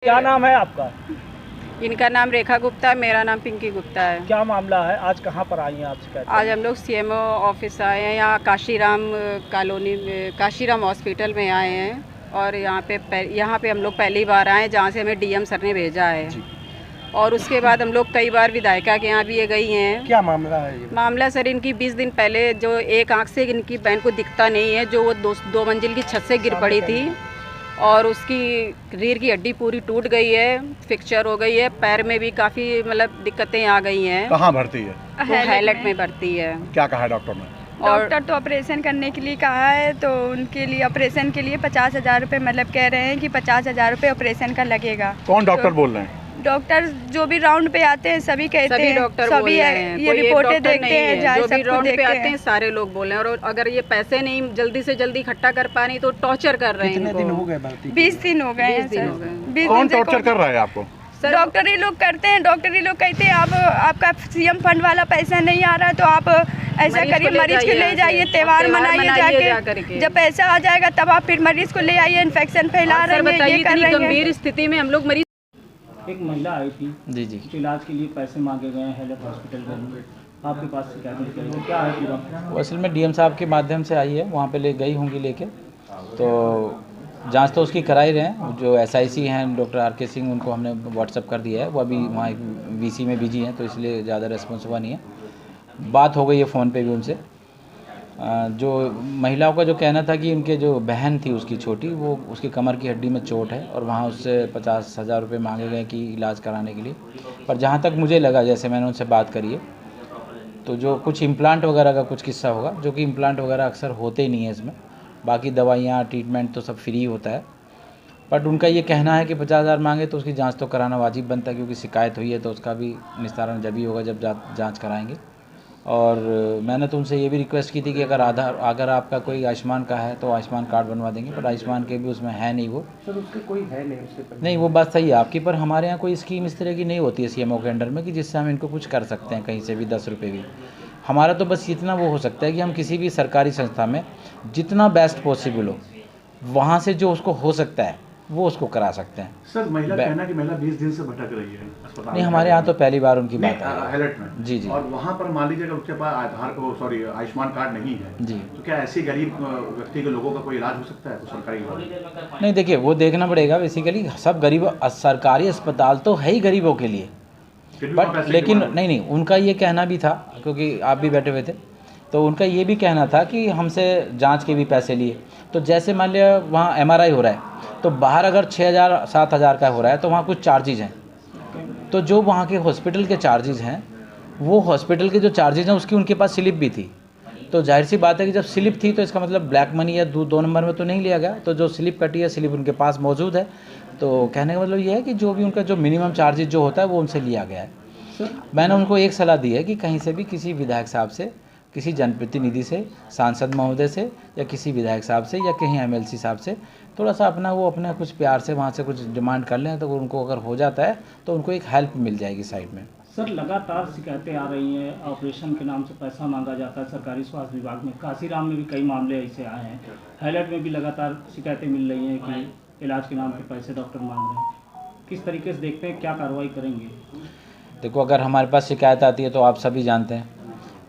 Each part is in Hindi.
क्या नाम है आपका? इनका नाम रेखा गुप्ता है, मेरा नाम पिंकी गुप्ता है। क्या मामला है? आज कहाँ पर आई हैं आप शिकायत? आज हम लोग सीएमओ ऑफिस आए हैं, यहाँ काशीराम कॉलोनी में, काशीराम हॉस्पिटल में आए हैं। और यहाँ पे हम लोग पहली बार आए, जहाँ से हमें डीएम सर ने भेजा है। और उसके बाद हम लोग कई बार विधायिका के यहाँ भी ये गई हैं। क्या मामला है ये? मामला सर, इनकी 20 दिन पहले जो एक आँख से इनकी बहन को दिखता नहीं है, जो वो दो मंजिल की छत से गिर पड़ी थी और उसकी रीढ़ की हड्डी पूरी टूट गई है, फ्रैक्चर हो गई है, पैर में भी काफ़ी मतलब दिक्कतें आ गई हैं। कहाँ भर्ती है? वो हैलट में भर्ती है। क्या कहा है डॉक्टर ने? डॉक्टर तो ऑपरेशन करने के लिए कहा है, तो उनके लिए ऑपरेशन के लिए 50,000 रुपये मतलब कह रहे हैं कि 50,000 रुपये ऑपरेशन का लगेगा। कौन डॉक्टर बोल रहे हैं? डॉक्टर जो भी राउंड पे आते हैं सभी कहते हैं, डॉक्टर सभी ये रिपोर्टें देखते हैं, जो भी राउंड पे आते हैं सारे लोग बोले। और अगर ये पैसे नहीं जल्दी से जल्दी इकट्ठा कर पा रही तो टॉर्चर कर रहे हैं। कितने दिन हो गए भर्ती? 20 दिन हो गए हैं सर। 20 कौन दिन से टॉर्चर कर रहा है आपको? डॉक्टर ही लोग करते हैं। डॉक्टर ही लोग कहते हैं आप आपका सीएम फंड वाला पैसा नहीं आ रहा है तो आप ऐसा करिए, मरीज को ले जाइए, त्यौहार मनाइए जाके, जब पैसा आ जाएगा तब आप फिर मरीज को ले आइए, इन्फेक्शन फैला रहे हैं, ये कर रहे हैं। गंभीर स्थिति में हम लोग मरीज। एक महिला आई थी जी इलाज के लिए, पैसे मांगे गए हैं हेल्थ हॉस्पिटल में, आपके पास शिकायत निकली, वो क्या है पूरा? वो असल में डीएम साहब के माध्यम से आई है, वहाँ पे ले गई होंगी लेके, तो जांच तो उसकी करा ही रहे हैं। जो एसआईसी हैं डॉक्टर आर.के. सिंह, उनको हमने व्हाट्सअप कर दिया है, वो अभी वहाँ वीसी में बिजी हैं तो इसलिए ज़्यादा रेस्पॉन्स हुआ नहीं है। बात हो गई है फ़ोन पे भी उनसे। जो महिलाओं का जो कहना था कि उनके जो बहन थी उसकी छोटी, वो उसकी कमर की हड्डी में चोट है और वहाँ उससे 50,000 रुपये मांगे गए कि इलाज कराने के लिए। पर जहाँ तक मुझे लगा, जैसे मैंने उनसे बात करी है, तो जो कुछ इम्प्लांट वगैरह का कुछ किस्सा होगा, जो कि इम्प्लांट वगैरह अक्सर होते ही नहीं है इसमें, बाकी दवाइयाँ ट्रीटमेंट तो सब फ्री होता है। बट उनका ये कहना है कि 50,000 मांगे तो उसकी जांच तो कराना वाजिब बनता है, क्योंकि शिकायत हुई है तो उसका भी निस्तारण जब ही होगा जब जांच कराएंगे। और मैंने तो उनसे ये भी रिक्वेस्ट की थी कि अगर आपका कोई आयुष्मान का है तो आयुष्मान कार्ड बनवा देंगे, पर आयुष्मान के भी उसमें है नहीं वो। सर उसके कोई है नहीं उसके? नहीं, वो बात सही है आपकी, पर हमारे यहाँ कोई स्कीम इस तरह की नहीं होती है सीएमओ के अंडर में कि जिससे हम इनको कुछ कर सकते हैं कहीं से भी 10 रुपये भी। हमारा तो बस इतना वो हो सकता है कि हम किसी भी सरकारी संस्था में जितना बेस्ट पॉसिबल हो वहाँ से जो उसको हो सकता है वो उसको करा सकते हैं। सर महिला कहना कि महिला 20 दिन से भटक रही है अस्पताल। नहीं, हमारे यहाँ तो पहली बार उनकी बात है हैलट में। जी। और वहाँ पर मान लीजिए अगर उसके पास आयुष्मान कार्ड नहीं है जी, तो क्या ऐसी गरीब व्यक्ति के लोगों का कोई इलाज हो सकता है तो सरकारी? नहीं, देखिए वो देखना पड़ेगा। बेसिकली सब गरीब, सरकारी अस्पताल तो है ही गरीबों के लिए, बट लेकिन नहीं, उनका ये कहना भी था, क्योंकि आप भी बैठे हुए थे, तो उनका ये भी कहना था कि हमसे जांच के भी पैसे लिए। तो जैसे मान लिया वहाँ एमआरआई हो रहा है तो बाहर अगर 6,000-7,000 का हो रहा है तो वहाँ कुछ चार्जेज हैं, तो जो वहाँ के हॉस्पिटल के चार्जेज हैं, वो हॉस्पिटल के जो चार्जेज हैं उसकी उनके पास स्लिप भी थी। तो जाहिर सी बात है कि जब स्लिप थी तो इसका मतलब ब्लैक मनी या 2 नंबर में तो नहीं लिया गया। तो जो स्लिप कटी है, स्लिप उनके पास मौजूद है। तो कहने का मतलब ये है कि जो भी उनका जो मिनिमम चार्जेज जो होता है वो उनसे लिया गया है। मैंने उनको एक सलाह दी है कि कहीं से भी किसी विधायक साहब से, किसी जनप्रतिनिधि से, सांसद महोदय से, या किसी विधायक साहब से, या कहीं एमएलसी साहब से थोड़ा सा अपना कुछ प्यार से वहाँ से कुछ डिमांड कर लें, तो उनको अगर हो जाता है तो उनको एक हेल्प मिल जाएगी साइड में। सर लगातार शिकायतें आ रही हैं, ऑपरेशन के नाम से पैसा मांगा जाता है सरकारी स्वास्थ्य विभाग में। काशीराम में भी कई मामले ऐसे आए हैं, हैलट में भी लगातार शिकायतें मिल रही हैं कि इलाज के नाम पे पैसे डॉक्टर मांग रहे हैं। किस तरीके से देखते हैं, क्या कार्रवाई करेंगे? देखो, अगर हमारे पास शिकायत आती है तो आप सभी जानते हैं,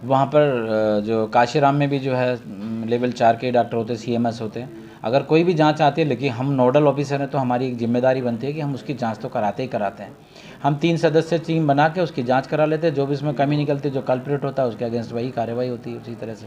वहाँ पर जो काशीराम में भी जो है लेवल 4 के डॉक्टर होते हैं, सीएमएस होते हैं। अगर कोई भी जांच आती है, लेकिन हम नोडल ऑफिसर हैं तो हमारी एक जिम्मेदारी बनती है कि हम उसकी जांच तो कराते ही कराते हैं। हम 3 सदस्य टीम बना के उसकी जांच करा लेते हैं, जो भी उसमें कमी निकलती है, जो कल्प्रिट होता है उसके अगेंस्ट वही कार्रवाई होती है उसी तरह से।